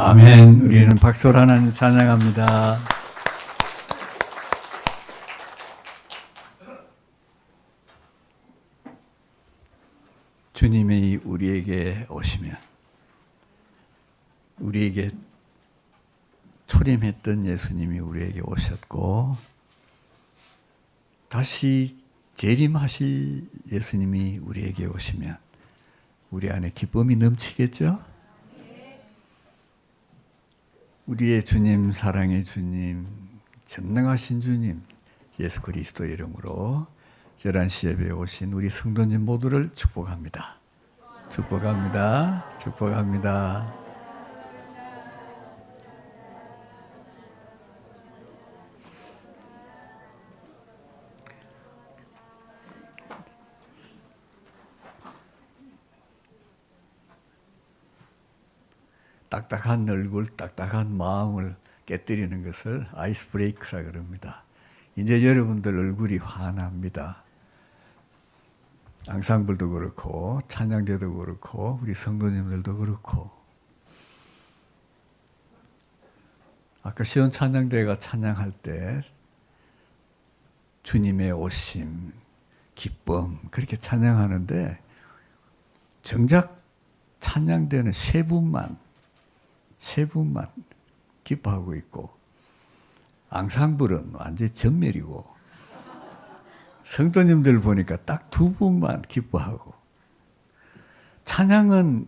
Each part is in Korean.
아멘. 우리는 박수로 하나님 찬양합니다. 주님이 우리에게 오시면, 우리에게 초림했던 예수님이 우리에게 오셨고, 다시 재림하실 예수님이 우리에게 오시면 우리 안에 기쁨이 넘치겠죠? 우리의 주님, 사랑의 주님, 전능하신 주님, 예수 그리스도 이름으로 11시 예배에 오신 우리 성도님 모두를 축복합니다. 축복합니다. 축복합니다. 딱딱한 얼굴, 딱딱한 마음을 깨뜨리는 것을 아이스 브레이크라 그럽니다. 이제 여러분들 얼굴이 환합니다. 앙상블도 그렇고 찬양대도 그렇고 우리 성도님들도 그렇고, 아까 시온 찬양대가 찬양할 때 주님의 오심, 기쁨 그렇게 찬양하는데, 정작 찬양대는 세 분만 기뻐하고 있고, 앙상블은 완전히 전멸이고, 성도님들 보니까 딱 두 분만 기뻐하고. 찬양은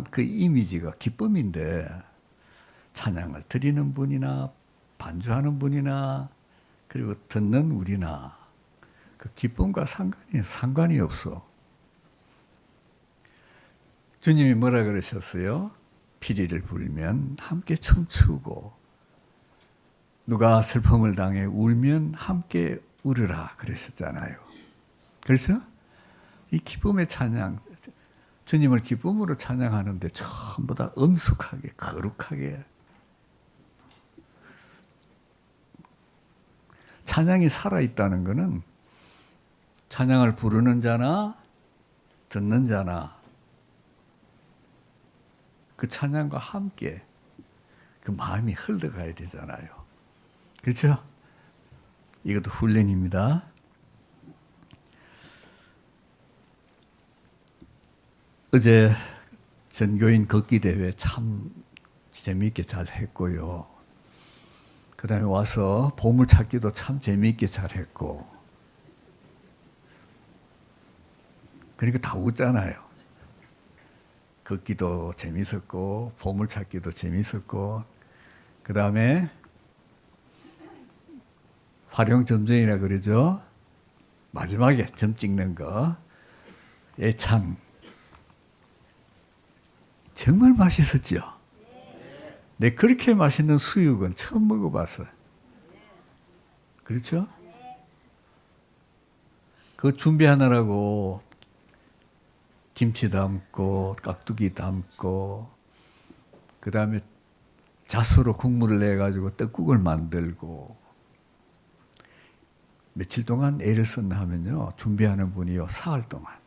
그 이미지가 기쁨인데, 찬양을 드리는 분이나 반주하는 분이나 그리고 듣는 우리나 그 기쁨과 상관이 없어. 주님이 뭐라 그러셨어요? 피리를 불면 함께 춤추고, 누가 슬픔을 당해 울면 함께 울으라 그러셨잖아요. 그렇죠? 이 기쁨의 찬양, 주님을 기쁨으로 찬양하는데 전부 다 엄숙하게, 거룩하게. 찬양이 살아있다는 것은 찬양을 부르는 자나 듣는 자나 그 찬양과 함께 그 마음이 흘러가야 되잖아요. 그렇죠? 이것도 훈련입니다. 어제 전교인 걷기 대회 참 재미있게 잘 했고요. 그 다음에 와서 보물찾기도 참 재미있게 잘 했고, 그러니까 다 웃잖아요. 걷기도 재밌었고 보물찾기도 재밌었고, 그 다음에 활용점정이라 그러죠. 마지막에 점 찍는 거, 예찬 정말 맛있었죠. 내 그렇게 맛있는 수육은 처음 먹어봤어요. 그렇죠? 그거 준비하느라고 김치 담고 깍두기 담고, 그 다음에 잣으로 국물을 내가지고 떡국을 만들고, 며칠 동안 애를 썼나 하면요, 준비하는 분이요, 사흘 동안.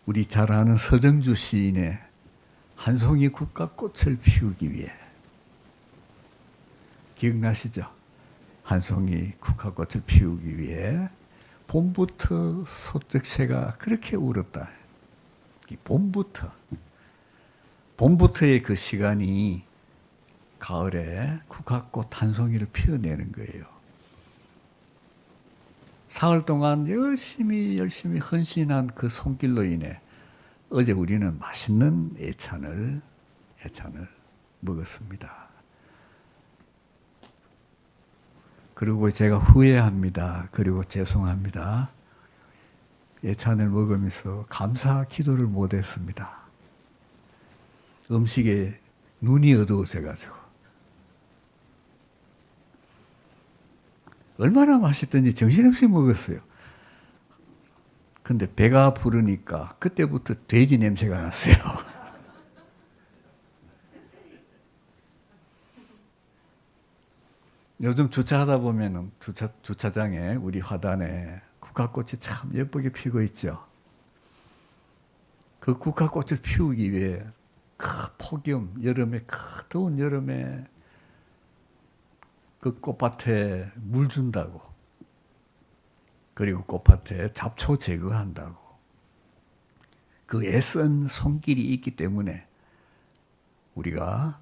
우리 잘 아는 서정주 시인의 한 송이 국화꽃을 피우기 위해, 기억나시죠? 한 송이 국화꽃을 피우기 위해 봄부터 소쩍새가 그렇게 울었다. 이 봄부터의 그 시간이 가을에 국화꽃 한 송이를 피워내는 거예요. 사흘 동안 열심히 헌신한 그 손길로 인해 어제 우리는 맛있는 예찬을 먹었습니다. 그리고 제가 후회합니다. 그리고 죄송합니다. 예찬을 먹으면서 감사 기도를 못했습니다. 음식에 눈이 어두워져가지고. 얼마나 맛있던지 정신없이 먹었어요. 근데 배가 부르니까 그때부터 돼지 냄새가 났어요. 요즘 주차하다 보면은 주차장에 우리 화단에 국화꽃이 참 예쁘게 피고 있죠. 그 국화꽃을 피우기 위해 폭염, 여름에 더운 여름에 그 꽃밭에 물 준다고, 그리고 꽃밭에 잡초 제거한다고, 그 애쓴 손길이 있기 때문에 우리가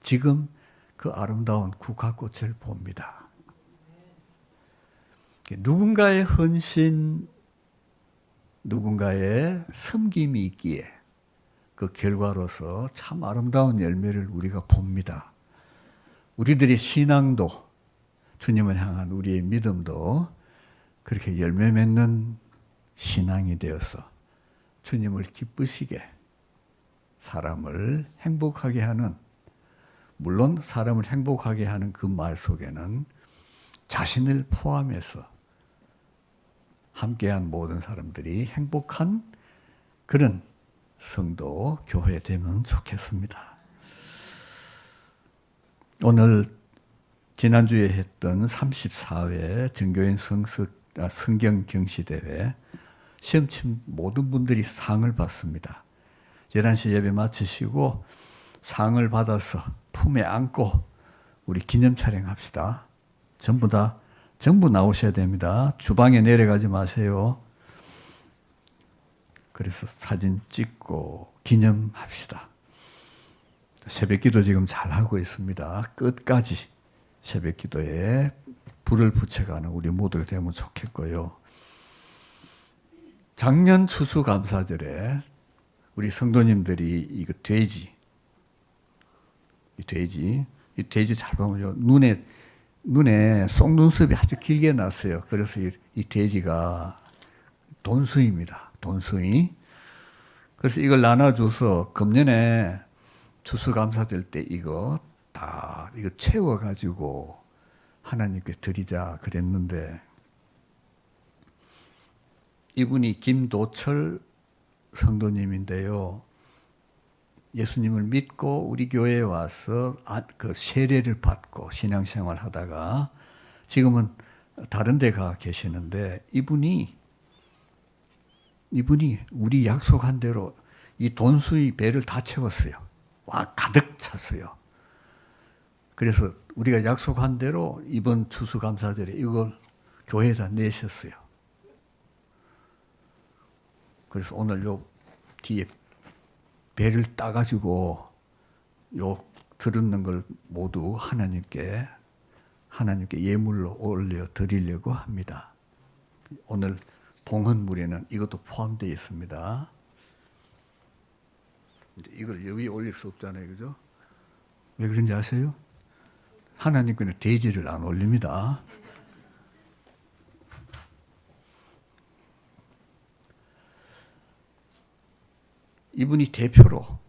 지금 그 아름다운 국화꽃을 봅니다. 누군가의 헌신, 누군가의 섬김이 있기에 그 결과로서 참 아름다운 열매를 우리가 봅니다. 우리들의 신앙도, 주님을 향한 우리의 믿음도 그렇게 열매 맺는 신앙이 되어서 주님을 기쁘시게, 사람을 행복하게 하는, 물론 사람을 행복하게 하는 그 말 속에는 자신을 포함해서 함께한 모든 사람들이 행복한 그런 성도, 교회 되면 좋겠습니다. 오늘 지난주에 했던 34회 정교인 성경 경시대회 시험 친 모든 분들이 상을 받습니다. 11시 예배 마치시고 상을 받아서 품에 안고 우리 기념 촬영합시다. 전부 나오셔야 됩니다. 주방에 내려가지 마세요. 그래서 사진 찍고 기념합시다. 새벽기도 지금 잘하고 있습니다. 끝까지 새벽기도에 불을 붙여가는 우리 모두가 되면 좋겠고요. 작년 추수감사절에 우리 성도님들이 이 돼지 잘 보면 눈에 속눈썹이 아주 길게 났어요. 그래서 이 돼지가 돈수입니다. 돈수이. 그래서 이걸 나눠줘서 금년에 추수감사절 때 이거 채워가지고 하나님께 드리자 그랬는데, 이분이 김도철 성도님인데요. 예수님을 믿고 우리 교회에 와서 그 세례를 받고 신앙생활 하다가 지금은 다른 데 가 계시는데, 이분이 우리 약속한 대로 이 돈수의 배를 다 채웠어요. 와, 가득 찼어요. 그래서 우리가 약속한 대로 이번 추수감사절에 이걸 교회에다 내셨어요. 그래서 오늘 요 뒤에 배를 따가지고 요 들었는 걸 모두 하나님께 예물로 올려 드리려고 합니다. 오늘 봉헌물에는 이것도 포함되어 있습니다. 이걸 여기 올릴 수 없잖아요, 그죠? 왜 그런지 아세요? 하나님께는 돼지를 안 올립니다. 이분이 대표로,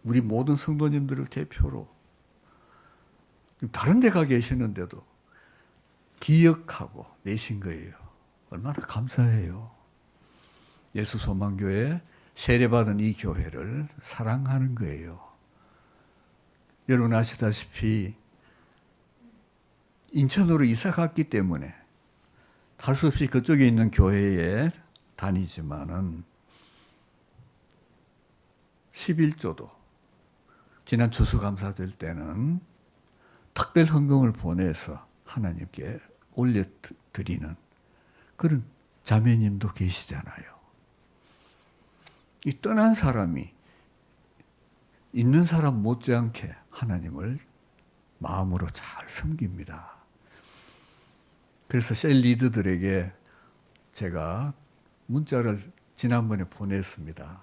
우리 모든 성도님들을 대표로 다른 데 가 계시는데도 기억하고 내신 거예요. 얼마나 감사해요. 예수소망교회 세례받은 이 교회를 사랑하는 거예요. 여러분 아시다시피 인천으로 이사 갔기 때문에 할 수 없이 그쪽에 있는 교회에 다니지만은 11조도 지난 추수감사절 때는 특별 헌금을 보내서 하나님께 올려드리는 그런 자매님도 계시잖아요. 이 떠난 사람이 있는 사람 못지않게 하나님을 마음으로 잘 섬깁니다. 그래서 셀 리더들에게 제가 문자를 지난번에 보냈습니다.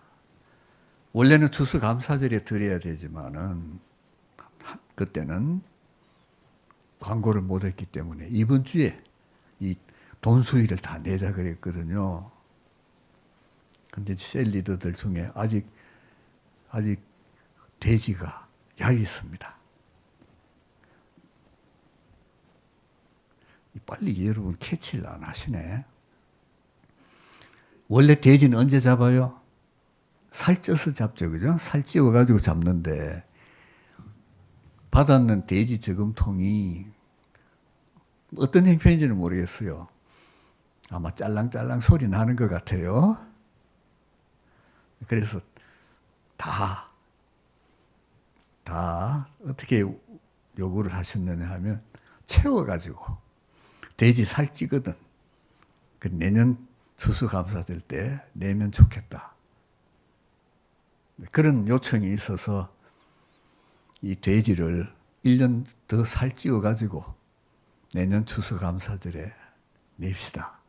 원래는 추수감사절에 드려야 되지만은 그때는 광고를 못했기 때문에 이번 주에 이 돈수위를 다 내자 그랬거든요. 근데 셀 리더들 중에 아직 돼지가 야위있습니다. 빨리 여러분 캐치를 안 하시네. 원래 돼지는 언제 잡아요? 살쪄서 잡죠, 그죠? 살 찌워가지고 잡는데, 받았는 돼지 저금통이 어떤 형편인지는 모르겠어요. 아마 짤랑짤랑 소리 나는 것 같아요. 그래서 다 어떻게 요구를 하셨느냐 하면 채워가지고 돼지 살찌거든. 그 내년 추수감사절 때 내면 좋겠다. 그런 요청이 있어서 이 돼지를 1년 더 살찌워가지고 내년 추수감사절에 냅시다.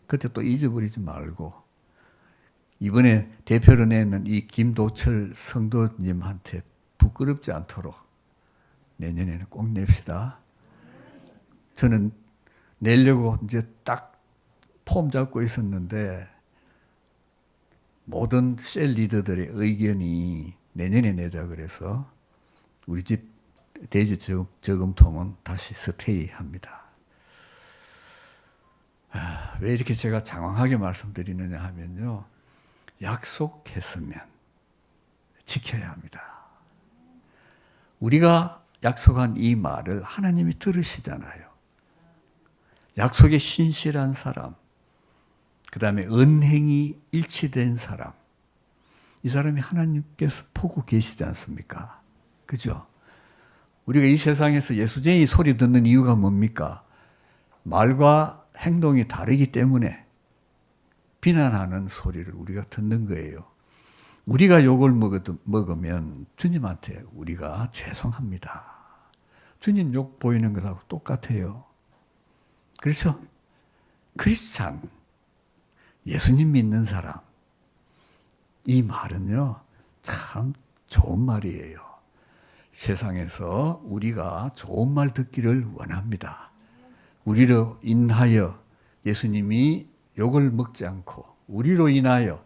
그때 또 잊어버리지 말고 이번에 대표로 내는 이 김도철 성도님한테 부끄럽지 않도록 내년에는 꼭 냅시다. 저는 내려고 이제 딱 폼 잡고 있었는데 모든 셀 리더들의 의견이 내년에 내자 그래서 우리 집 돼지 저금통은 다시 스테이합니다. 왜 이렇게 제가 장황하게 말씀드리느냐 하면요. 약속했으면 지켜야 합니다. 우리가 약속한 이 말을 하나님이 들으시잖아요. 약속에 신실한 사람, 그 다음에 언행이 일치된 사람, 이 사람이 하나님께서 보고 계시지 않습니까? 그죠? 우리가 이 세상에서 예수쟁이 소리 듣는 이유가 뭡니까? 말과 행동이 다르기 때문에 비난하는 소리를 우리가 듣는 거예요. 우리가 욕을 먹으면 주님한테 우리가 죄송합니다. 주님 욕 보이는 것하고 똑같아요. 그렇죠? 크리스찬, 예수님 믿는 사람, 이 말은요, 참 좋은 말이에요. 세상에서 우리가 좋은 말 듣기를 원합니다. 우리로 인하여 예수님이 욕을 먹지 않고 우리로 인하여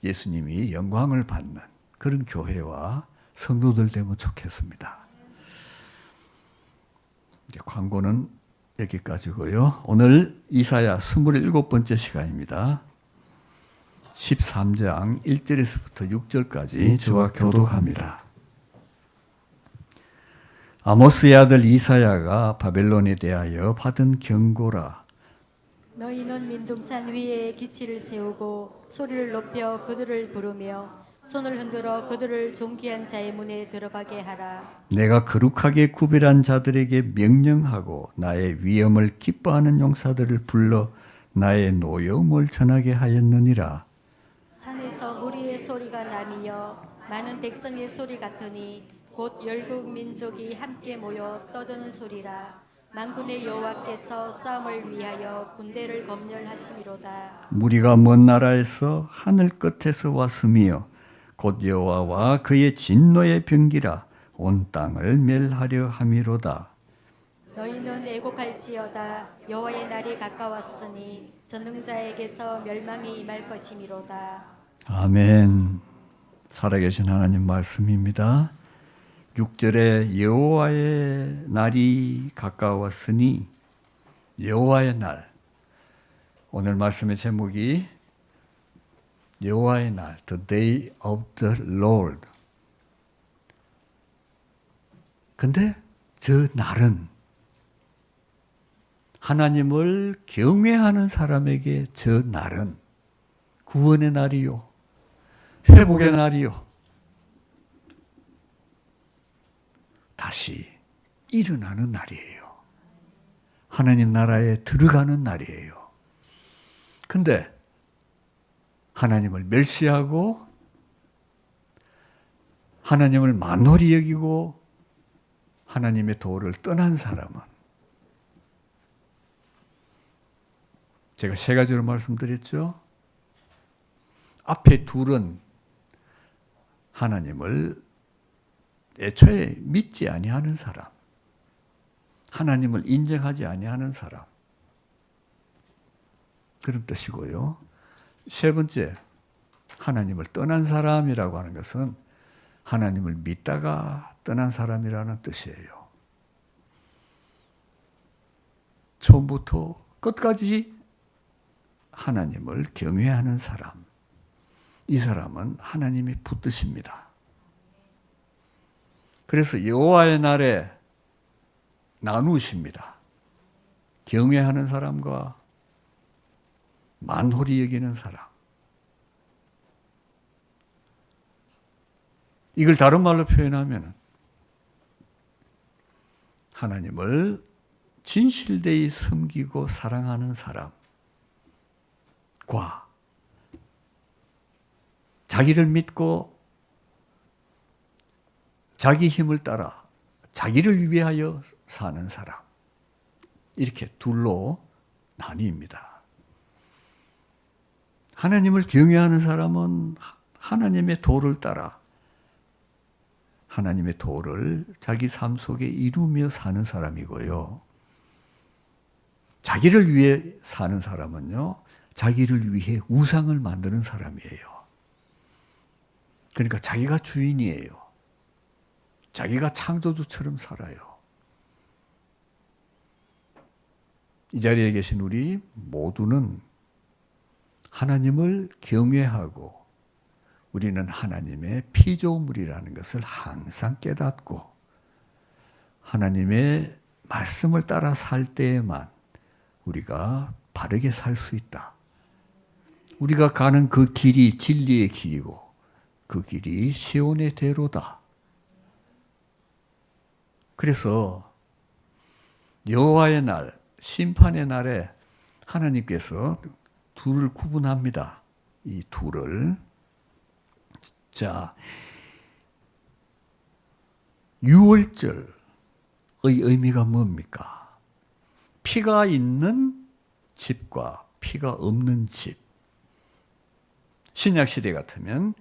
예수님이 영광을 받는 그런 교회와 성도들 되면 좋겠습니다. 이제 광고는 여기까지고요. 오늘 이사야 27번째 시간입니다. 13장 1절에서부터 6절까지 저와 교독합니다. 아모스의 아들 이사야가 바벨론에 대하여 받은 경고라. 너희는 민둥산 위에 기치를 세우고 소리를 높여 그들을 부르며 손을 흔들어 그들을 존귀한 자의 문에 들어가게 하라. 내가 거룩하게 구별한 자들에게 명령하고 나의 위엄을 기뻐하는 용사들을 불러 나의 노여움을 전하게 하였느니라. 산에서 무리의 소리가 나뉘어 많은 백성의 소리 같으니 곧 열국 민족이 함께 모여 떠드는 소리라. 만군의 여호와께서 싸움을 위하여 군대를 검열하심이로다. 무리가 먼 나라에서 하늘 끝에서 왔으며 곧 여호와와 그의 진노의 병기라 온 땅을 멸하려 함이로다. 너희는 애곡할지어다. 여호와의 날이 가까웠으니 전능자에게서 멸망이 임할 것이미로다. 아멘. 살아계신 하나님 말씀입니다. 6절에 여호와의 날이 가까웠으니 여호와의 날. 오늘 말씀의 제목이 여호와의 날, The Day of the Lord. 근데 저 날은 하나님을 경외하는 사람에게 저 날은 구원의 날이요, 회복의 날이요, 다시 일어나는 날이에요. 하나님 나라에 들어가는 날이에요. 근데 하나님을 멸시하고 하나님을 만홀히 여기고 하나님의 도를 떠난 사람은 제가 세 가지로 말씀드렸죠. 앞에 둘은 하나님을 애초에 믿지 아니하는 사람, 하나님을 인정하지 아니하는 사람, 그런 뜻이고요. 세 번째, 하나님을 떠난 사람이라고 하는 것은 하나님을 믿다가 떠난 사람이라는 뜻이에요. 처음부터 끝까지 하나님을 경외하는 사람, 이 사람은 하나님이 붙드십니다. 그래서 여호와의 날에 나누십니다. 경외하는 사람과 만홀히 여기는 사람. 이걸 다른 말로 표현하면 하나님을 진실되이 섬기고 사랑하는 사람과 자기를 믿고 자기 힘을 따라 자기를 위하여 사는 사람, 이렇게 둘로 나뉩니다. 하나님을 경외하는 사람은 하나님의 도를 따라 하나님의 도를 자기 삶 속에 이루며 사는 사람이고요. 자기를 위해 사는 사람은요, 자기를 위해 우상을 만드는 사람이에요. 그러니까 자기가 주인이에요. 자기가 창조주처럼 살아요. 이 자리에 계신 우리 모두는 하나님을 경외하고 우리는 하나님의 피조물이라는 것을 항상 깨닫고 하나님의 말씀을 따라 살 때에만 우리가 바르게 살 수 있다. 우리가 가는 그 길이 진리의 길이고 그 길이 시온의 대로다. 그래서 여호와의 날, 심판의 날에 하나님께서 둘을 구분합니다. 이 둘을. 자, 유월절의 의미가 뭡니까? 피가 있는 집과 피가 없는 집. 신약 시대 같으면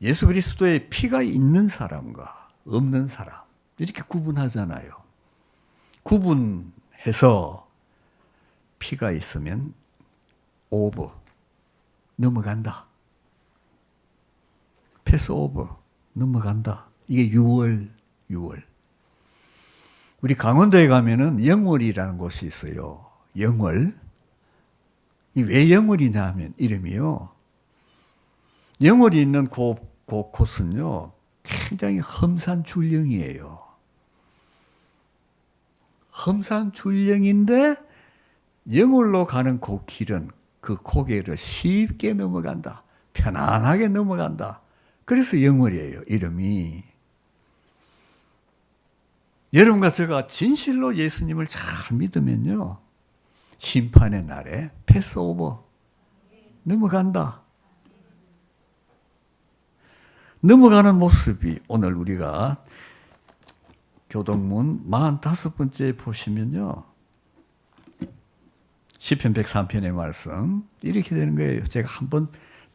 예수 그리스도의 피가 있는 사람과 없는 사람, 이렇게 구분하잖아요. 구분해서 피가 있으면 오버, 넘어간다. 패스오버, 넘어간다. 이게 6월. 우리 강원도에 가면은 영월이라는 곳이 있어요. 영월. 왜 영월이냐 하면 이름이요. 영월이 있는 곳은요, 굉장히 험산줄령이에요. 험산줄령인데 영월로 가는 그 길은 그 고개를 쉽게 넘어간다. 편안하게 넘어간다. 그래서 영월이에요, 이름이. 여러분과 제가 진실로 예수님을 잘 믿으면요, 심판의 날에 패스오버, 넘어간다. 넘어가는 모습이 오늘 우리가 교동문 45번째 보시면요, 시편 103편의 말씀 이렇게 되는 거예요. 제가 한번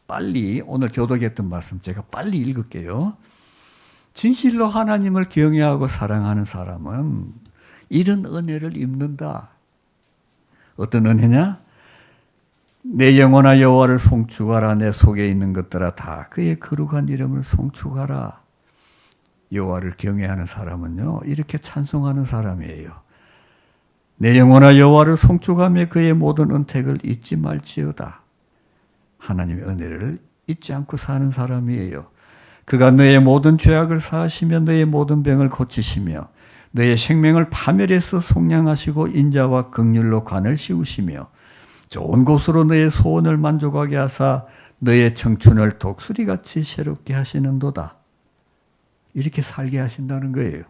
빨리 오늘 교독했던 말씀 제가 빨리 읽을게요. 진실로 하나님을 경외하고 사랑하는 사람은 이런 은혜를 입는다. 어떤 은혜냐? 내 영혼아 여호와를 송축하라. 내 속에 있는 것들아 다 그의 거룩한 이름을 송축하라. 여호와를 경외하는 사람은요, 이렇게 찬송하는 사람이에요. 내 영혼아 여호와를 송축하며 그의 모든 은택을 잊지 말지어다. 하나님의 은혜를 잊지 않고 사는 사람이에요. 그가 너의 모든 죄악을 사하시며 너의 모든 병을 고치시며 너의 생명을 파멸해서 속량하시고 인자와 긍휼로 관을 씌우시며 좋은 곳으로 너의 소원을 만족하게 하사 너의 청춘을 독수리같이 새롭게 하시는도다. 이렇게 살게 하신다는 거예요.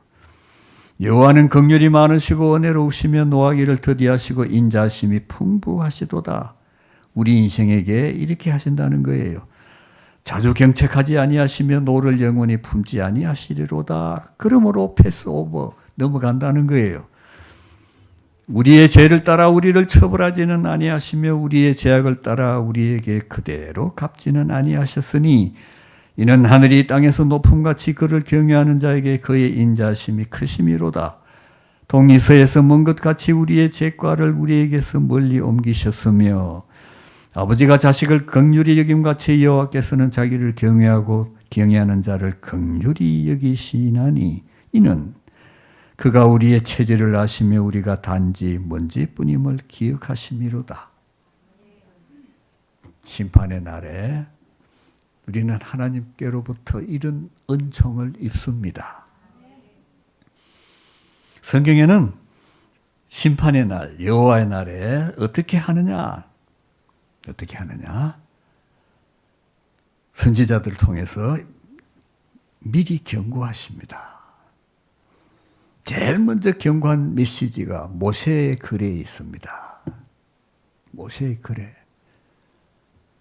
여호와는 긍휼이 많으시고 은혜로우시며 노하기를 더디하시고 인자하심이 풍부하시도다. 우리 인생에게 이렇게 하신다는 거예요. 자주 경책하지 아니하시며 노를 영원히 품지 아니하시리로다. 그러므로 패스오버, 넘어간다는 거예요. 우리의 죄를 따라 우리를 처벌하지는 아니하시며 우리의 죄악을 따라 우리에게 그대로 갚지는 아니하셨으니 이는 하늘이 땅에서 높음같이 그를 경외하는 자에게 그의 인자심이 크심이로다. 동리서에서 먼 것 같이 우리의 죄과를 우리에게서 멀리 옮기셨으며 아버지가 자식을 긍휼히 여김같이 여호와께서는 자기를 경외하고 경외하는 자를 긍휼히 여기시나니 이는 그가 우리의 체질을 아시며 우리가 단지 먼지뿐임을 기억하심이로다. 심판의 날에 우리는 하나님께로부터 이런 은총을 입습니다. 성경에는 심판의 날, 여호와의 날에 어떻게 하느냐? 어떻게 하느냐? 선지자들을 통해서 미리 경고하십니다. 제일 먼저 경고한 메시지가 모세의 글에 있습니다. 모세의 글에.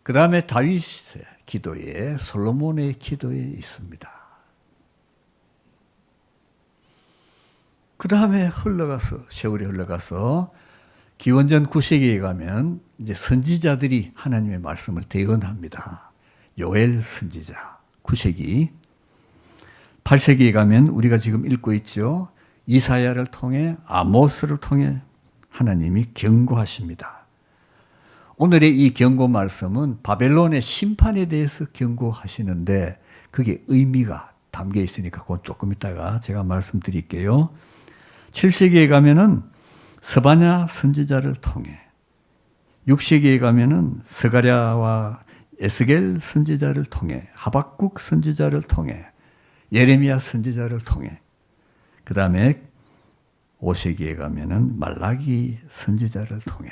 그 다음에 다윗의 기도에, 솔로몬의 기도에 있습니다. 그 다음에 세월이 흘러가서 기원전 9세기에 가면 이제 선지자들이 하나님의 말씀을 대언합니다. 요엘 선지자, 9세기. 8세기에 가면 우리가 지금 읽고 있죠. 이사야를 통해, 아모스를 통해 하나님이 경고하십니다. 오늘의 이 경고 말씀은 바벨론의 심판에 대해서 경고하시는데 그게 의미가 담겨 있으니까 그건 조금 이따가 제가 말씀드릴게요. 7세기에 가면은 스바냐 선지자를 통해, 6세기에 가면은 스가랴와 에스겔 선지자를 통해, 하박국 선지자를 통해, 예레미야 선지자를 통해, 그 다음에 5세기에 가면은 말라기 선지자를 통해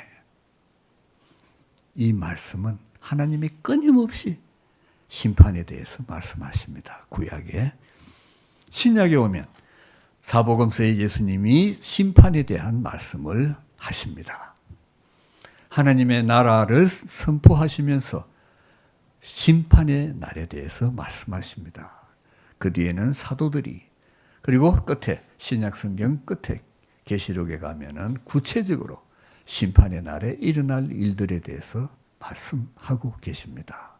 이 말씀은 하나님이 끊임없이 심판에 대해서 말씀하십니다. 구약에. 신약에 오면 사복음서에 예수님이 심판에 대한 말씀을 하십니다. 하나님의 나라를 선포하시면서 심판의 날에 대해서 말씀하십니다. 그 뒤에는 사도들이, 그리고 끝에 신약 성경 끝에 계시록에 가면은 구체적으로 심판의 날에 일어날 일들에 대해서 말씀하고 계십니다.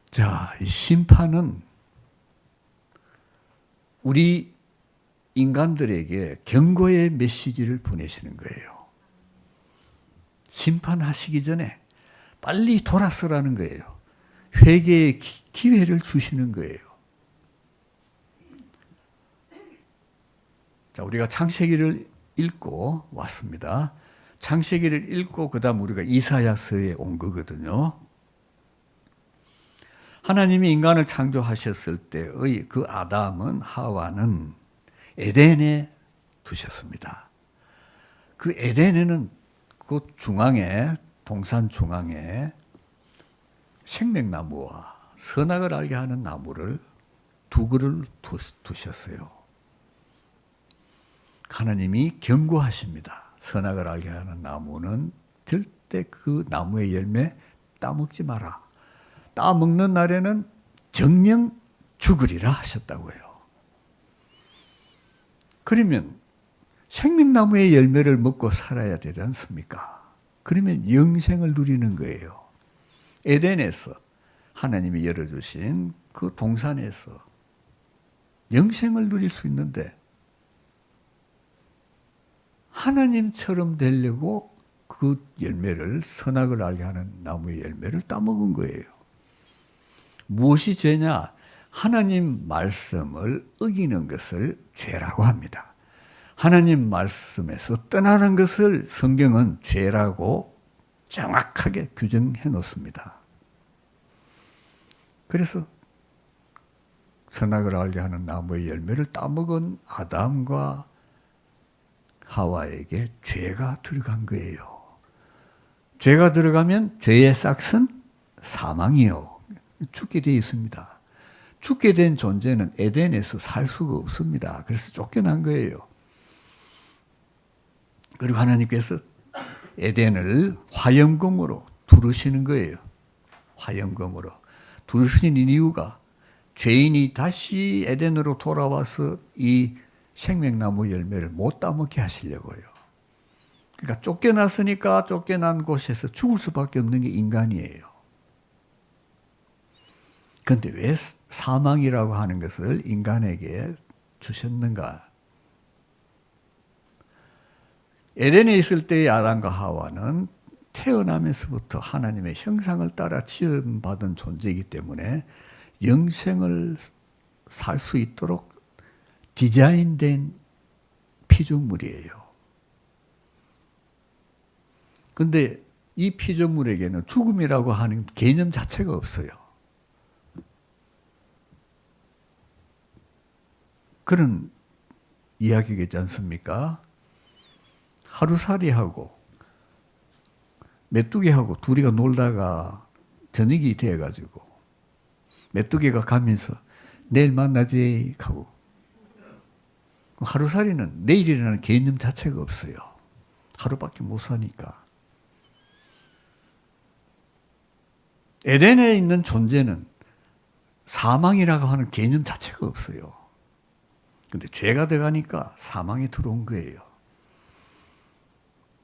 자, 이 심판은 우리 인간들에게 경고의 메시지를 보내시는 거예요. 심판하시기 전에 빨리 돌아서라는 거예요. 회개의 기회를 주시는 거예요. 자, 우리가 창세기를 읽고 왔습니다. 창세기를 읽고 그 다음 우리가 이사야서에 온 거거든요. 하나님이 인간을 창조하셨을 때의 그 아담은, 하와는 에덴에 두셨습니다. 그 에덴에는 그 중앙에, 동산 중앙에 생명나무와 선악을 알게 하는 나무를 두 그루를 두셨어요. 하나님이 경고하십니다. 선악을 알게 하는 나무는 절대 그 나무의 열매 따먹지 마라. 따먹는 날에는 정령 죽으리라 하셨다고요. 그러면 생명나무의 열매를 먹고 살아야 되지 않습니까? 그러면 영생을 누리는 거예요. 에덴에서 하나님이 열어주신 그 동산에서 영생을 누릴 수 있는데 하나님처럼 되려고 그 열매를, 선악을 알게 하는 나무의 열매를 따먹은 거예요. 무엇이 죄냐? 하나님 말씀을 어기는 것을 죄라고 합니다. 하나님 말씀에서 떠나는 것을 성경은 죄라고 정확하게 규정해 놓습니다. 그래서 선악을 알게 하는 나무의 열매를 따먹은 아담과 하와에게 죄가 들어간 거예요. 죄가 들어가면 죄의 싹은 사망이요. 죽게 되어 있습니다. 죽게 된 존재는 에덴에서 살 수가 없습니다. 그래서 쫓겨난 거예요. 그리고 하나님께서 에덴을 화염검으로 두르시는 거예요. 화염검으로. 두르시는 이유가 죄인이 다시 에덴으로 돌아와서 이 생명나무 열매를 못 따먹게 하시려고요. 그러니까 쫓겨났으니까 쫓겨난 곳에서 죽을 수밖에 없는 게 인간이에요. 그런데 왜 사망이라고 하는 것을 인간에게 주셨는가? 에덴에 있을 때의 아담과 하와는 태어나면서부터 하나님의 형상을 따라 지음받은 존재이기 때문에 영생을 살 수 있도록 디자인된 피조물이에요. 그런데 이 피조물에게는 죽음이라고 하는 개념 자체가 없어요. 그런 이야기겠지 않습니까? 하루살이하고 메뚜기하고 둘이가 놀다가 저녁이 돼가지고 메뚜기가 가면서 내일 만나지 하고 하루살이는 내일이라는 개념 자체가 없어요. 하루밖에 못 사니까. 에덴에 있는 존재는 사망이라고 하는 개념 자체가 없어요. 근데 죄가 들어가니까 사망이 들어온 거예요.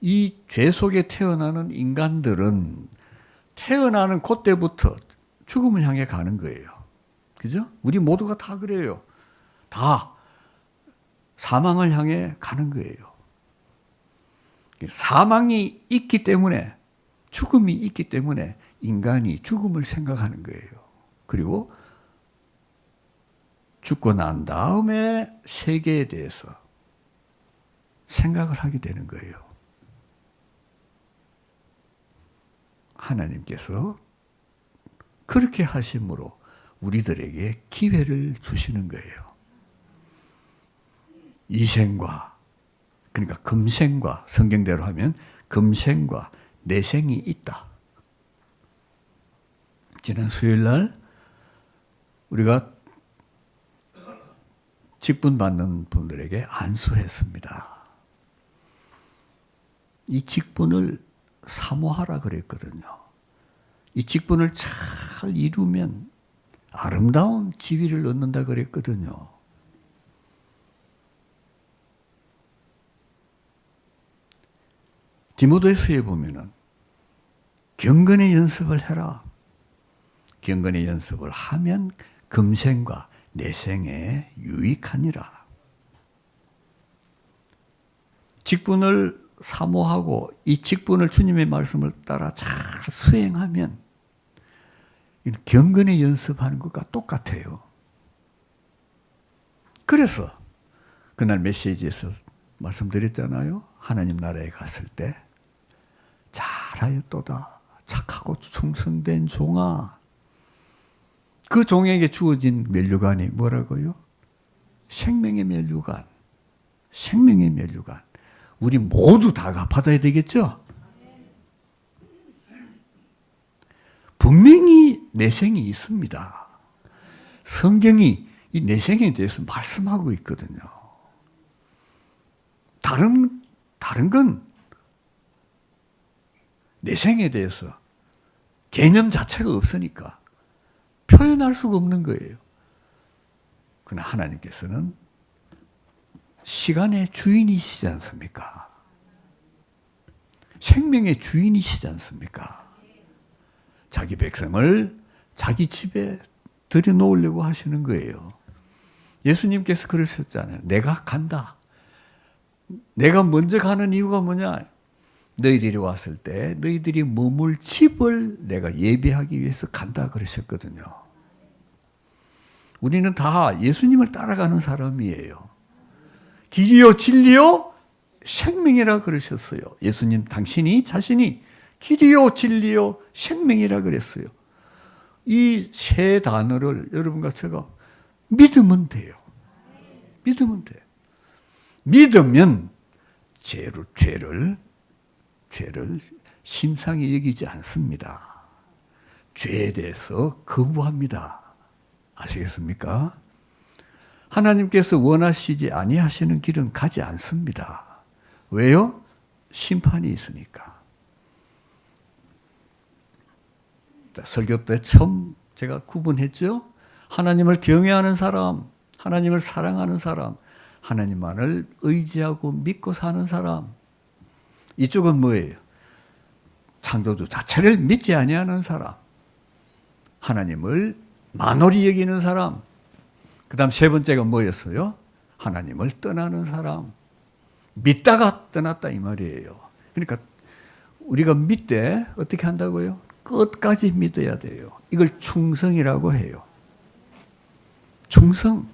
이 죄 속에 태어나는 인간들은 태어나는 그때부터 죽음을 향해 가는 거예요. 그죠? 우리 모두가 다 그래요. 다 사망을 향해 가는 거예요. 사망이 있기 때문에, 죽음이 있기 때문에 인간이 죽음을 생각하는 거예요. 그리고 죽고 난 다음에 세계에 대해서 생각을 하게 되는 거예요. 하나님께서 그렇게 하심으로 우리들에게 기회를 주시는 거예요. 이생과, 그러니까 금생과, 성경대로 하면 금생과 내생이 있다. 지난 수요일 날 우리가 직분 받는 분들에게 안수했습니다. 이 직분을 사모하라 그랬거든요. 이 직분을 잘 이루면 아름다운 지위를 얻는다 그랬거든요. 디모데서에 보면은 경건의 연습을 해라. 경건의 연습을 하면 금생과 내생에 유익하니라. 직분을 사모하고 이 직분을 주님의 말씀을 따라 잘 수행하면 경건의 연습하는 것과 똑같아요. 그래서 그날 메시지에서 말씀드렸잖아요. 하나님 나라에 갔을 때 잘하였도다. 착하고 충성된 종아. 그 종에게 주어진 면류관이 뭐라고요? 생명의 면류관. 생명의 면류관. 우리 모두 다 받아야 되겠죠? 분명히 내생이 있습니다. 성경이 이 내생에 대해서 말씀하고 있거든요. 다른 건 내생에 대해서 개념 자체가 없으니까 표현할 수가 없는 거예요. 그러나 하나님께서는 시간의 주인이시지 않습니까? 생명의 주인이시지 않습니까? 자기 백성을 자기 집에 들여놓으려고 하시는 거예요. 예수님께서 그러셨잖아요. 내가 간다. 내가 먼저 가는 이유가 뭐냐? 너희들이 왔을 때 너희들이 머물 집을 내가 예비하기 위해서 간다 그러셨거든요. 우리는 다 예수님을 따라가는 사람이에요. 길이요 진리요 생명이라 그러셨어요. 예수님 당신이 자신이 길이요 진리요 생명이라 그랬어요. 이 세 단어를 여러분과 제가 믿으면 돼요. 믿으면 돼요. 믿으면 죄를 심상히 여기지 않습니다. 죄에 대해서 거부합니다. 아시겠습니까? 하나님께서 원하시지 아니하시는 길은 가지 않습니다. 왜요? 심판이 있으니까. 설교 때 처음 제가 구분했죠? 하나님을 경외하는 사람, 하나님을 사랑하는 사람, 하나님만을 의지하고 믿고 사는 사람. 이쪽은 뭐예요? 창조주 자체를 믿지 아니하는 사람, 하나님을 만홀히 여기는 사람. 그 다음 세 번째가 뭐였어요? 하나님을 떠나는 사람. 믿다가 떠났다 이 말이에요. 그러니까 우리가 믿되 어떻게 한다고요? 끝까지 믿어야 돼요. 이걸 충성이라고 해요. 충성.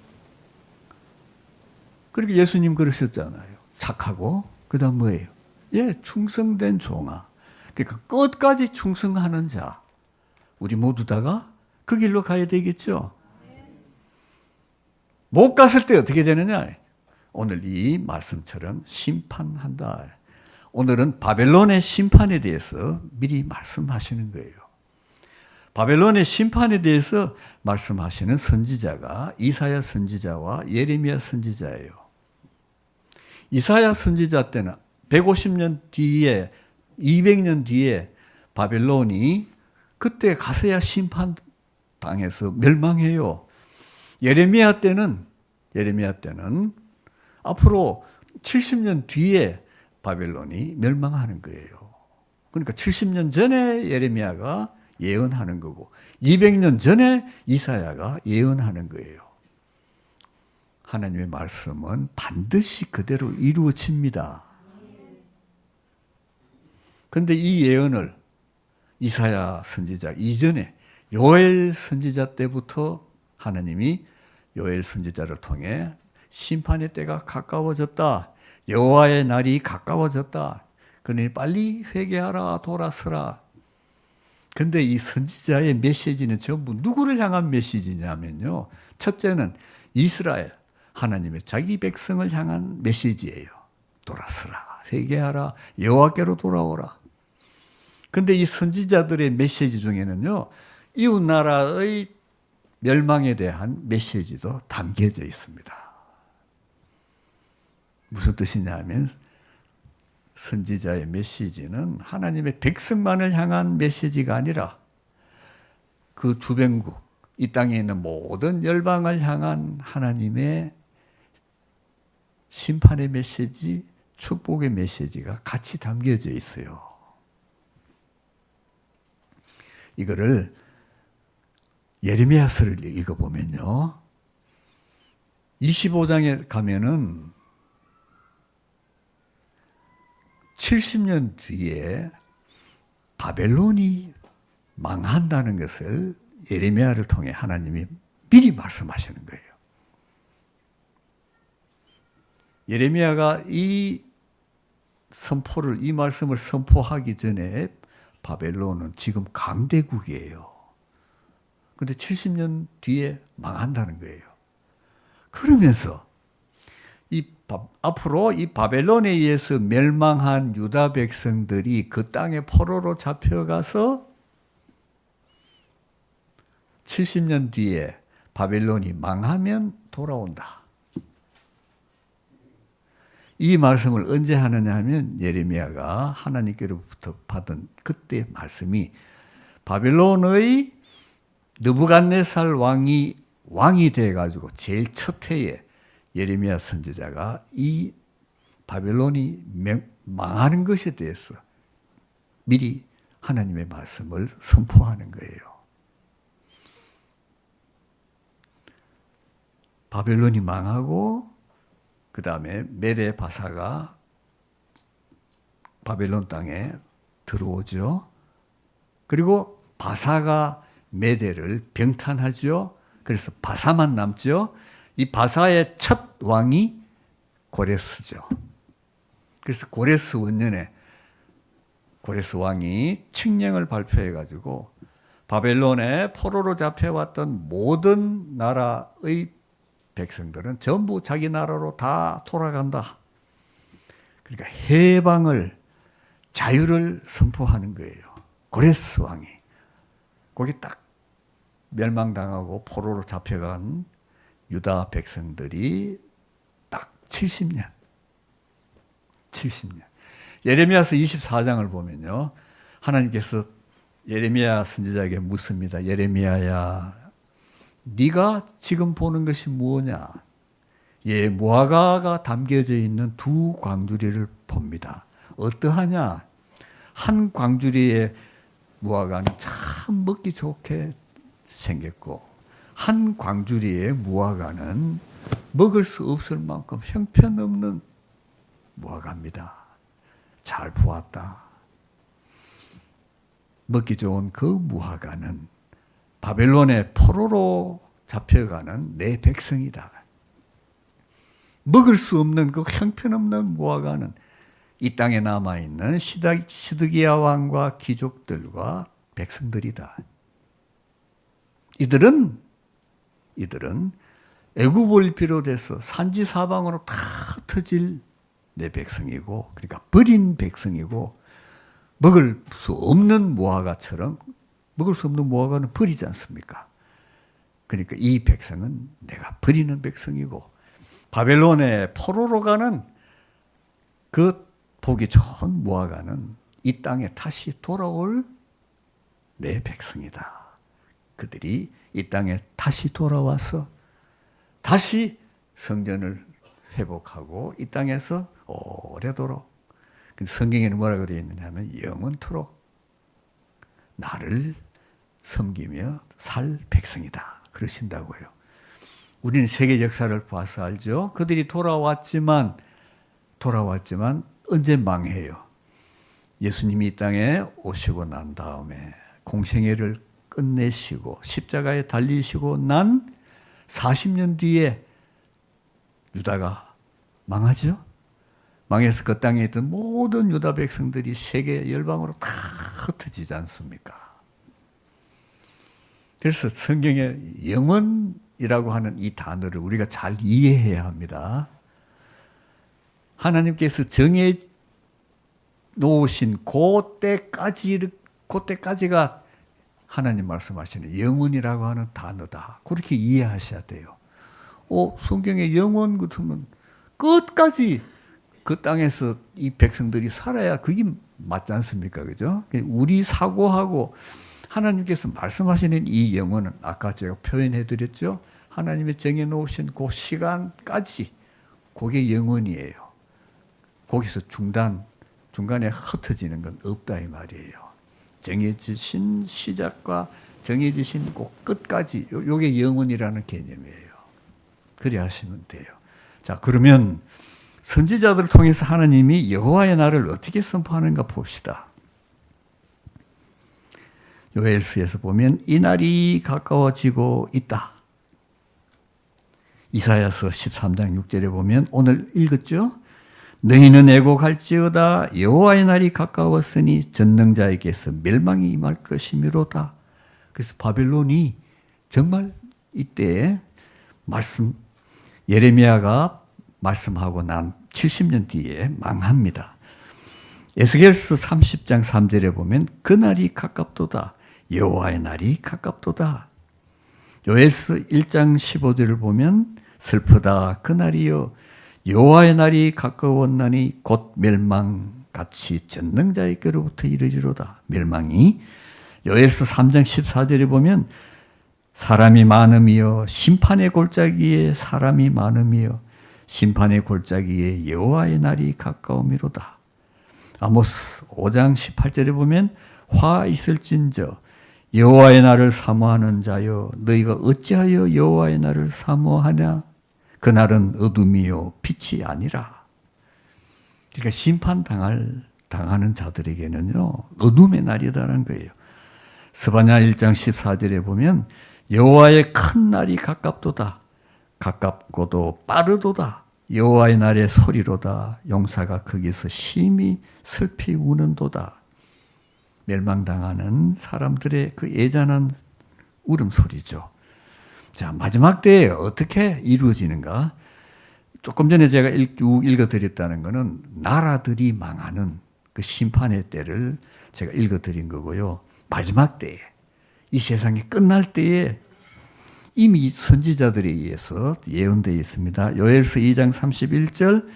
그렇게 예수님 그러셨잖아요. 착하고 그 다음 뭐예요? 예, 충성된 종아. 그러니까 끝까지 충성하는 자. 우리 모두 다가 그 길로 가야 되겠죠. 못 갔을 때 어떻게 되느냐? 오늘 이 말씀처럼 심판한다. 오늘은 바벨론의 심판에 대해서 미리 말씀하시는 거예요. 바벨론의 심판에 대해서 말씀하시는 선지자가 이사야 선지자와 예레미야 선지자예요. 이사야 선지자 때는 150년 뒤에 200년 뒤에 바벨론이 그때 가서야 심판당해서 멸망해요. 예레미야 때는 앞으로 70년 뒤에 바벨론이 멸망하는 거예요. 그러니까 70년 전에 예레미야가 예언하는 거고 200년 전에 이사야가 예언하는 거예요. 하나님의 말씀은 반드시 그대로 이루어집니다. 그런데 이 예언을 이사야 선지자 이전에 요엘 선지자 때부터 하나님이 요엘 선지자를 통해 심판의 때가 가까워졌다. 여호와의 날이 가까워졌다. 그러니 빨리 회개하라 돌아서라. 근데 이 선지자의 메시지는 전부 누구를 향한 메시지냐면요. 첫째는 이스라엘, 하나님의 자기 백성을 향한 메시지예요. 돌아서라, 회개하라, 여호와께로 돌아오라. 근데 이 선지자들의 메시지 중에는요. 이웃 나라의 멸망에 대한 메시지도 담겨져 있습니다. 무슨 뜻이냐면 선지자의 메시지는 하나님의 백성만을 향한 메시지가 아니라 그 주변국, 이 땅에 있는 모든 열방을 향한 하나님의 심판의 메시지, 축복의 메시지가 같이 담겨져 있어요. 이거를 예레미야서를 읽어보면요. 25장에 가면은 70년 뒤에 바벨론이 망한다는 것을 예레미야를 통해 하나님이 미리 말씀하시는 거예요. 예레미야가 이 말씀을 선포하기 전에 바벨론은 지금 강대국이에요. 근데 70년 뒤에 망한다는 거예요. 그러면서 앞으로 이 바벨론에 의해서 멸망한 유다 백성들이 그 땅에 포로로 잡혀가서 70년 뒤에 바벨론이 망하면 돌아온다. 이 말씀을 언제 하느냐 하면 예레미야가 하나님께로부터 받은 그때 말씀이 바벨론의 느부갓네살 왕이 돼가지고 제일 첫 해에 예레미야 선지자가 이 바벨론이 망하는 것에 대해서 미리 하나님의 말씀을 선포하는 거예요. 바벨론이 망하고 그 다음에 메대 바사가 바벨론 땅에 들어오죠. 그리고 바사가 메대를 병탄하죠. 그래서 바사만 남죠. 이 바사의 첫 왕이 고레스죠. 그래서 고레스 원년에 고레스 왕이 칙령을 발표해가지고 바벨론에 포로로 잡혀왔던 모든 나라의 백성들은 전부 자기 나라로 다 돌아간다. 그러니까 해방을, 자유를 선포하는 거예요. 고레스 왕이. 거기 딱 멸망당하고 포로로 잡혀간 유다 백성들이 딱 70년. 예레미야서 24장을 보면요. 하나님께서 예레미야 선지자에게 묻습니다. 예레미야야, 네가 지금 보는 것이 무엇냐? 예, 무화과가 담겨져 있는 두 광주리를 봅니다. 어떠하냐? 한 광주리의 무화과는 참 먹기 좋게 생겼고 한 광주리의 무화과는 먹을 수 없을 만큼 형편없는 무화과입니다. 잘 보았다. 먹기 좋은 그 무화과는 바벨론의 포로로 잡혀가는 내 백성이다. 먹을 수 없는 그 형편없는 무화과는 이 땅에 남아있는 시드기야 왕과 귀족들과 백성들이다. 이들은 애굽을 비롯해서 산지사방으로 다 터질 내 백성이고, 그러니까 버린 백성이고, 먹을 수 없는 무화과처럼, 먹을 수 없는 무화과는 버리지 않습니까? 그러니까 이 백성은 내가 버리는 백성이고, 바벨론의 포로로 가는 그 보기 좋은 무화과는 이 땅에 다시 돌아올 내 백성이다. 그들이 이 땅에 다시 돌아와서 다시 성전을 회복하고 이 땅에서 오래도록, 성경에는 뭐라고 되어 있느냐 하면 영원토록 나를 섬기며 살 백성이다 그러신다고요. 우리는 세계 역사를 봐서 알죠. 그들이 돌아왔지만 언제 망해요? 예수님이 이 땅에 오시고 난 다음에 공생애를 끝내시고 십자가에 달리시고 난 40년 뒤에 유다가 망하죠. 망해서 그 땅에 있던 모든 유다 백성들이 세계 열방으로 다 흩어지지 않습니까? 그래서 성경에 영원이라고 하는 이 단어를 우리가 잘 이해해야 합니다. 하나님께서 정해 놓으신 그때까지가 하나님 말씀하시는 영원이라고 하는 단어다. 그렇게 이해하셔야 돼요. 성경에 영원 같으면 끝까지 그 땅에서 이 백성들이 살아야 그게 맞지 않습니까? 그죠? 우리 사고하고 하나님께서 말씀하시는 이 영혼은 아까 제가 표현해 드렸죠? 하나님이 정해 놓으신 그 시간까지 그게 영혼이에요. 거기서 중간에 흩어지는 건 없다 이 말이에요. 정해지신 시작과 정해지신 그 끝까지 요게 영혼이라는 개념이에요. 그래 하시면 돼요. 자, 그러면 선지자들을 통해서 하나님이 여호와의 날을 어떻게 선포하는가 봅시다. 요엘서에서 보면 이 날이 가까워지고 있다. 이사야서 13장 6절에 보면 오늘 읽었죠? 너희는 애곡할지어다 여호와의 날이 가까웠으니 전능자에게서 멸망이 임할 것이미로다. 그래서 바벨론이 정말 이때 예레미야가 말씀하고 난 70년 뒤에 망합니다. 에스겔서 30장 3절에 보면 그날이 가깝도다. 여호와의 날이 가깝도다. 요엘서 1장 15절을 보면 슬프다. 그날이여 여호와의 날이 가까웠나니 곧 멸망같이 전능자에게로부터 이르리로다. 멸망이. 요엘서 3장 14절에 보면 사람이 많음이여 심판의 골짜기에 사람이 많음이여 심판의 골짜기에 여호와의 날이 가까우미로다. 아모스 5장 18절에 보면 화 있을진저 여호와의 날을 사모하는 자여 너희가 어찌하여 여호와의 날을 사모하냐 그날은 어둠이요 빛이 아니라. 그러니까 심판당하는 자들에게는요 어둠의 날이다라는 거예요. 스바냐 1장 14절에 보면 여호와의 큰 날이 가깝도다. 가깝고도 빠르도다. 여호와의 날의 소리로다. 용사가 거기서 심히 슬피 우는도다. 멸망당하는 사람들의 그 애잔한 울음소리죠. 자, 마지막 때에 어떻게 이루어지는가? 조금 전에 제가 쭉 읽어드렸다는 것은 나라들이 망하는 그 심판의 때를 제가 읽어드린 거고요. 마지막 때에, 이 세상이 끝날 때에 이미 선지자들에 의해서 예언되어 있습니다. 요엘서 2장 31절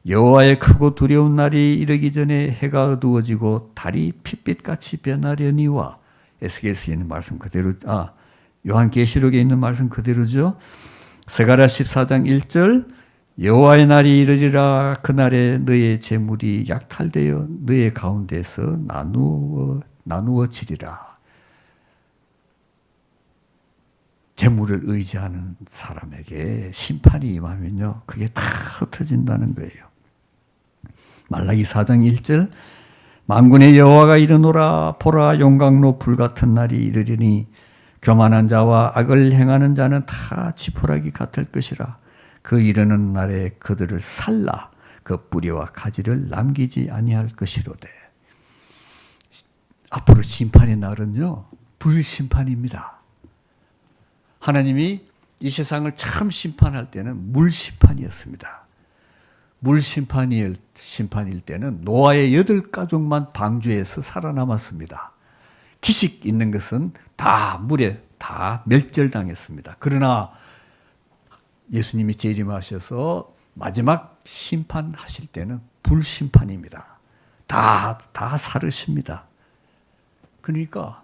여호와의 크고 두려운 날이 이르기 전에 해가 어두워지고 달이 핏빛같이 변하려니와. 에스겔서에 있는 말씀 그대로, 요한계시록에 있는 말씀 그대로죠. 스가랴 14장 1절 여호와의 날이 이르리라. 그날에 너의 재물이 약탈되어 너의 가운데서 나누어지리라. 재물을 의지하는 사람에게 심판이 임하면요 그게 다 흩어진다는 거예요. 말라기 4장 1절 만군의 여호와가 이르노라. 보라 용광로 불같은 날이 이르리니 교만한 자와 악을 행하는 자는 다 지푸라기 같을 것이라. 그 이르는 날에 그들을 살라. 그 뿌리와 가지를 남기지 아니할 것이로되. 앞으로 심판의 날은요 불심판입니다. 하나님이 이 세상을 처음 심판할 때는 물심판이었습니다. 물 심판일 때는 노아의 8가족만 방주에서 살아남았습니다. 기식 있는 것은 다 물에 다 멸절당했습니다. 그러나 예수님이 재림하셔서 마지막 심판하실 때는 불심판입니다. 다 살으십니다. 그러니까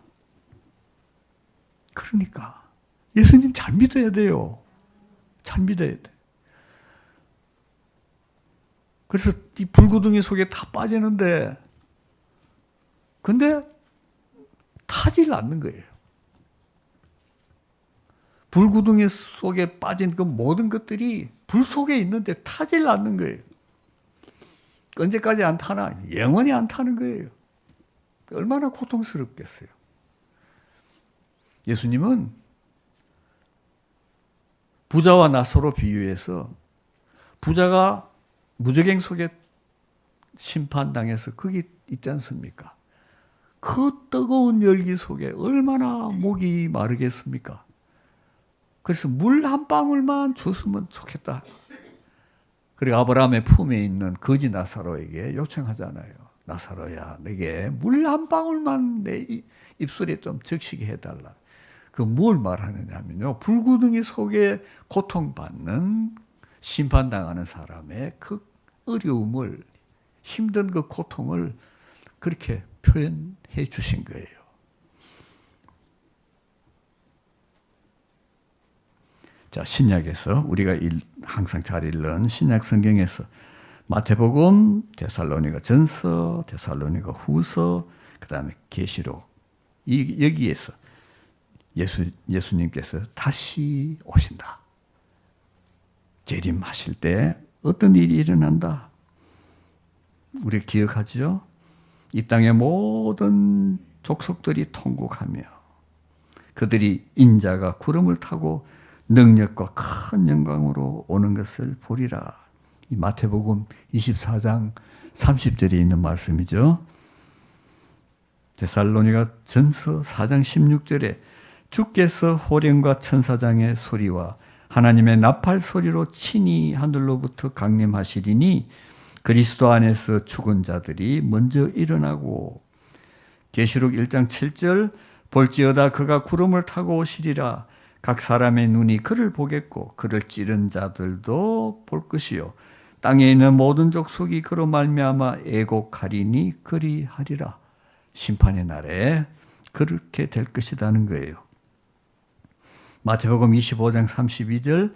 예수님 잘 믿어야 돼요. 잘 믿어야 돼. 그래서 이 불구덩이 속에 다 빠지는데 근데 타질 않는 거예요. 불구덩이 속에 빠진 그 모든 것들이 불 속에 있는데 타질 않는 거예요. 언제까지 안 타나? 영원히 안 타는 거예요. 얼마나 고통스럽겠어요. 예수님은 부자와 나사로 비유해서 부자가 무저갱 속에 심판당해서 거기 있지 않습니까? 그 뜨거운 열기 속에 얼마나 목이 마르겠습니까? 그래서 물 한 방울만 줬으면 좋겠다. 그리고 아브라함의 품에 있는 거지 나사로에게 요청하잖아요. 나사로야, 내게 물 한 방울만 내 입술에 좀 적시게 해달라. 그 뭘 말하느냐면요. 불구덩이 속에 고통받는 심판당하는 사람의 그 어려움을, 힘든 그 고통을 그렇게 표현해 주신 거예요. 자, 신약에서 우리가 항상 잘 읽는 신약 성경에서 마태복음, 데살로니가 전서, 데살로니가 후서, 그 다음에 계시록, 여기에서 예수님께서 다시 오신다. 재림하실 때 어떤 일이 일어난다. 우리 기억하죠? 이 땅의 모든 족속들이 통곡하며 그들이 인자가 구름을 타고 능력과 큰 영광으로 오는 것을 보리라. 이 마태복음 24장 30절에 있는 말씀이죠. 데살로니가 전서 4장 16절에 주께서 호령과 천사장의 소리와 하나님의 나팔 소리로 친히 하늘로부터 강림하시리니 그리스도 안에서 죽은 자들이 먼저 일어나고 계시록 1장 7절 볼지어다 그가 구름을 타고 오시리라 각 사람의 눈이 그를 보겠고 그를 찌른 자들도 볼 것이요 땅에 있는 모든 족속이 그로 말미암아 애곡하리니 그리하리라. 심판의 날에 그렇게 될 것이라는 거예요. 마태복음 25장 32절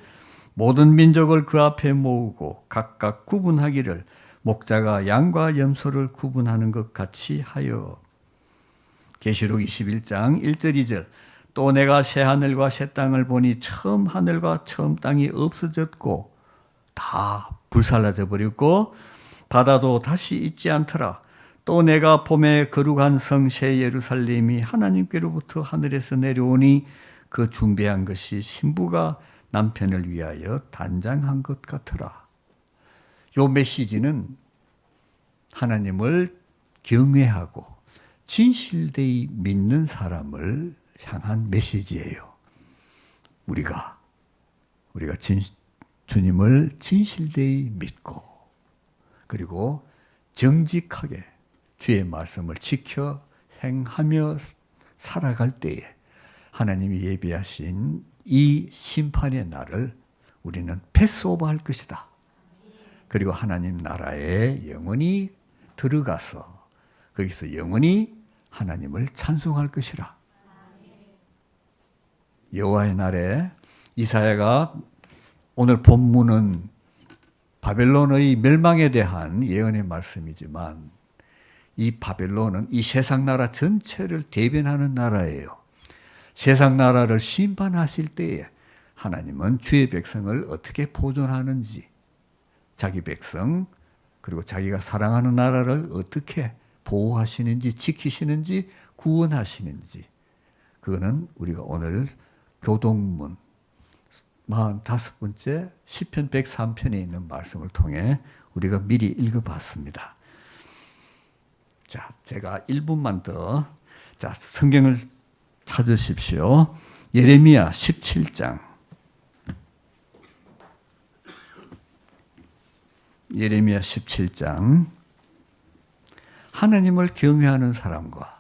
모든 민족을 그 앞에 모으고 각각 구분하기를 목자가 양과 염소를 구분하는 것 같이 하여. 계시록 21장 1절 2절 또 내가 새 하늘과 새 땅을 보니 처음 하늘과 처음 땅이 없어졌고 다 불살라져 버렸고 바다도 다시 있지 않더라. 또 내가 봄에 거룩한 성 새 예루살렘이 하나님께로부터 하늘에서 내려오니 그 준비한 것이 신부가 남편을 위하여 단장한 것 같으라. 이 메시지는 하나님을 경외하고 진실되이 믿는 사람을 향한 메시지예요. 우리가 주님을 진실되이 믿고 그리고 정직하게 주의 말씀을 지켜 행하며 살아갈 때에 하나님이 예비하신 이 심판의 날을 우리는 패스오버할 것이다. 그리고 하나님 나라에 영원히 들어가서 거기서 영원히 하나님을 찬송할 것이라. 여호와의 날에 이사야가 오늘 본문은 바벨론의 멸망에 대한 예언의 말씀이지만 이 바벨론은 이 세상 나라 전체를 대변하는 나라예요. 세상 나라를 심판하실 때에 하나님은 주의 백성을 어떻게 보존하는지 자기 백성 그리고 자기가 사랑하는 나라를 어떻게 보호하시는지 지키시는지 구원하시는지 그거는 우리가 오늘 교동문 45번째 시편 103편에 있는 말씀을 통해 우리가 미리 읽어봤습니다. 자, 제가 1분만 더 성경을 찾으십시오. 예레미야 17장 예레미야 17장 하나님을 경외하는 사람과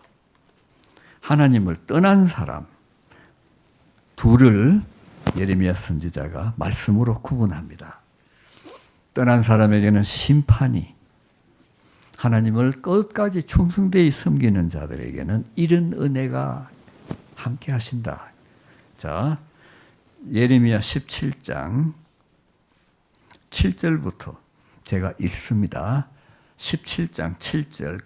하나님을 떠난 사람 둘을 예레미야 선지자가 말씀으로 구분합니다. 떠난 사람에게는 심판이, 하나님을 끝까지 충성되이 섬기는 자들에게는 이런 은혜가 함께 하신다. 자, 예레미야 17장 7절부터 제가 읽습니다. 17장 7절.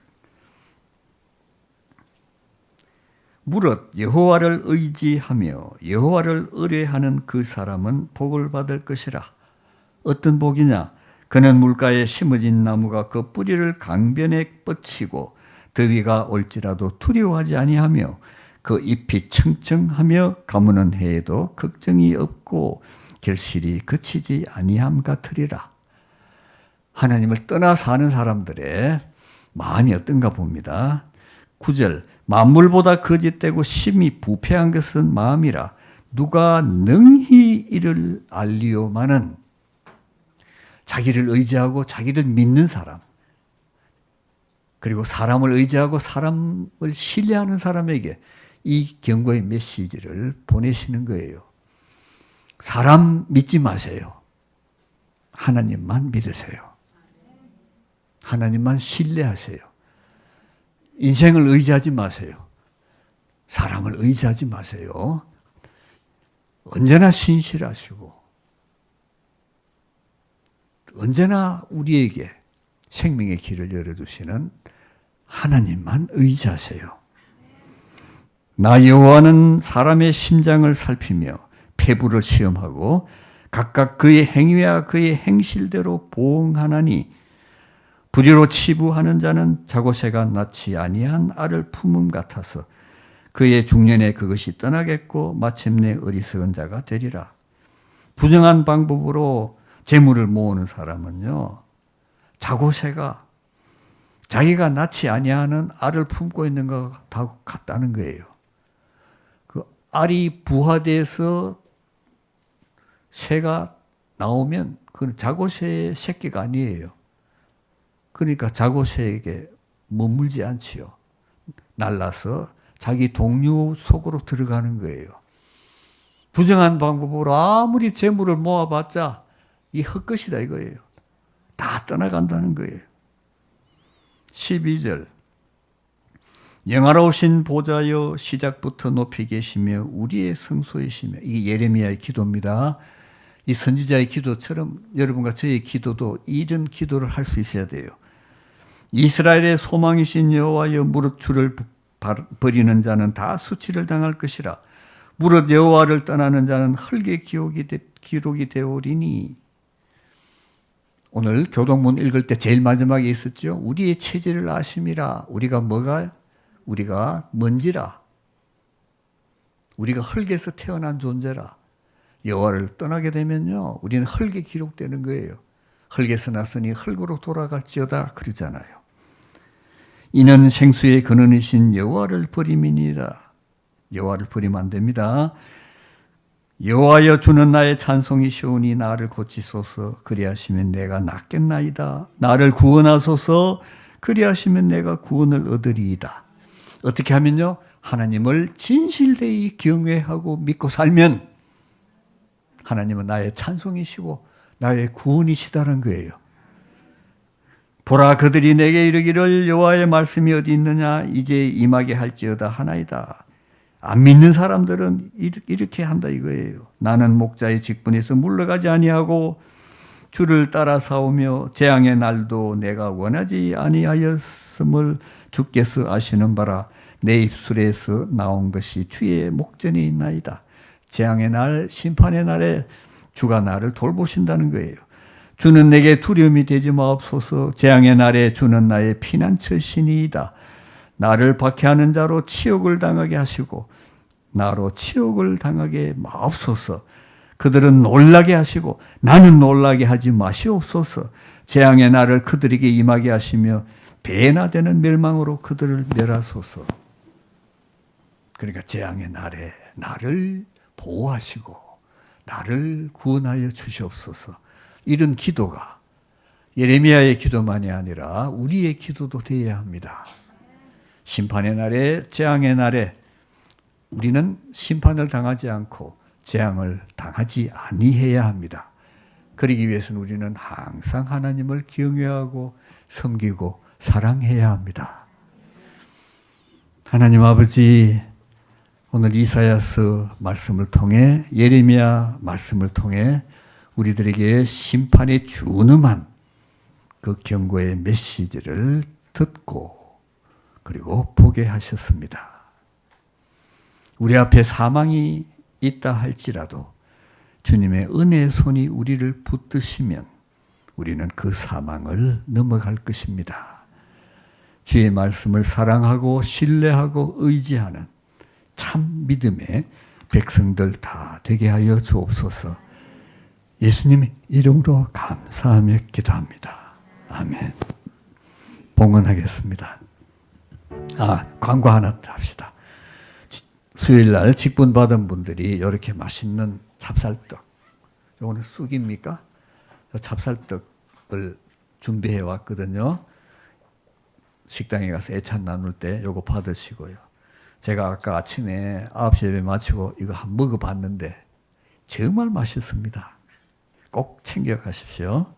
무릇 여호와를 의지하며 여호와를 의뢰하는 그 사람은 복을 받을 것이라. 어떤 복이냐? 그는 물가에 심어진 나무가 그 뿌리를 강변에 뻗치고 더위가 올지라도 두려워하지 아니하며 그 잎이 청청하며 가무는 해에도 걱정이 없고 결실이 그치지 아니함 같으리라. 하나님을 떠나 사는 사람들의 마음이 어떤가 봅니다. 9절. 만물보다 거짓되고 심히 부패한 것은 마음이라. 누가 능히 이를 알리오마는. 자기를 의지하고 자기를 믿는 사람, 그리고 사람을 의지하고 사람을 신뢰하는 사람에게 이 경고의 메시지를 보내시는 거예요. 사람 믿지 마세요. 하나님만 믿으세요. 하나님만 신뢰하세요. 인생을 의지하지 마세요. 사람을 의지하지 마세요. 언제나 신실하시고 언제나 우리에게 생명의 길을 열어주시는 하나님만 의지하세요. 나 여호와는 사람의 심장을 살피며 폐부를 시험하고 각각 그의 행위와 그의 행실대로 보응하나니 불의로 치부하는 자는 자고새가 낳지 아니한 알을 품음 같아서 그의 중년에 그것이 떠나겠고 마침내 어리석은 자가 되리라. 부정한 방법으로 재물을 모으는 사람은요, 자고새가 자기가 낳지 아니하는 알을 품고 있는 것 같다는 거예요. 그 알이 부화돼서 새가 나오면 그건 자고새의 새끼가 아니에요. 그러니까 자고새에게 머물지 않지요. 날라서 자기 동료 속으로 들어가는 거예요. 부정한 방법으로 아무리 재물을 모아봤자 이 헛것이다 이거예요. 다 떠나간다는 거예요. 12절. 영화로우신 보좌여 시작부터 높이 계시며 우리의 성소이시며. 이게 예레미야의 기도입니다. 이 선지자의 기도처럼 여러분과 저의 기도도 이런 기도를 할 수 있어야 돼요. 이스라엘의 소망이신 여호와여 무릇 주를 버리는 자는 다 수치를 당할 것이라. 무릇 여호와를 떠나는 자는 흙의 기록이 되오리니. 오늘 교동문 읽을 때 제일 마지막에 있었죠. 우리의 체질을 아심이라. 우리가 먼지라. 우리가 흙에서 태어난 존재라. 여호와를 떠나게 되면요, 우리는 흙에 기록되는 거예요. 흙에서 났으니 흙으로 돌아갈지어다 그러잖아요. 이는 생수의 근원이신 여호와를 버림이니라. 여호와를 버리면 안 됩니다. 여호와여 주는 나의 찬송이시오니 나를 고치소서. 그리하시면 내가 낫겠나이다. 나를 구원하소서. 그리하시면 내가 구원을 얻으리이다. 어떻게 하면요, 하나님을 진실되이 경외하고 믿고 살면 하나님은 나의 찬송이시고 나의 구원이시다는 거예요. 보라, 그들이 내게 이르기를 여호와의 말씀이 어디 있느냐 이제 임하게 할지어다 하나이다. 안 믿는 사람들은 이렇게 한다 이거예요. 나는 목자의 직분에서 물러가지 아니하고 주를 따라 싸우며 재앙의 날도 내가 원하지 아니하였음을 주께서 아시는 바라. 내 입술에서 나온 것이 주의 목전에 있나이다. 재앙의 날, 심판의 날에 주가 나를 돌보신다는 거예요. 주는 내게 두려움이 되지 마옵소서. 재앙의 날에 주는 나의 피난처시니이다. 나를 박해하는 자로 치욕을 당하게 하시고 나로 치욕을 당하게 마옵소서. 그들은 놀라게 하시고 나는 놀라게 하지 마시옵소서. 재앙의 날을 그들에게 임하게 하시며 배나 되는 멸망으로 그들을 멸하소서. 그러니까 재앙의 날에 나를 보호하시고 나를 구원하여 주시옵소서. 이런 기도가 예레미야의 기도만이 아니라 우리의 기도도 되어야 합니다. 심판의 날에, 재앙의 날에 우리는 심판을 당하지 않고 재앙을 당하지 아니해야 합니다. 그러기 위해서는 우리는 항상 하나님을 경외하고 섬기고 사랑해야 합니다. 하나님 아버지, 오늘 이사야서 말씀을 통해, 예레미야 말씀을 통해 우리들에게 심판에 준엄한 그 경고의 메시지를 듣고 그리고 보게 하셨습니다. 우리 앞에 사망이 있다 할지라도 주님의 은혜의 손이 우리를 붙드시면 우리는 그 사망을 넘어갈 것입니다. 주의 말씀을 사랑하고 신뢰하고 의지하는 참 믿음의 백성들 다 되게 하여 주옵소서. 예수님의 이름으로 감사하며 기도합니다. 아멘. 봉헌하겠습니다. 광고 하나 합시다. 수요일 날 직분 받은 분들이 이렇게 맛있는 찹쌀떡, 요거는 쑥입니까? 찹쌀떡을 준비해 왔거든요. 식당에 가서 애찬 나눌 때 요거 받으시고요. 제가 아까 아침에 9시 예배 마치고 이거 한번 먹어봤는데 정말 맛있습니다. 꼭 챙겨 가십시오.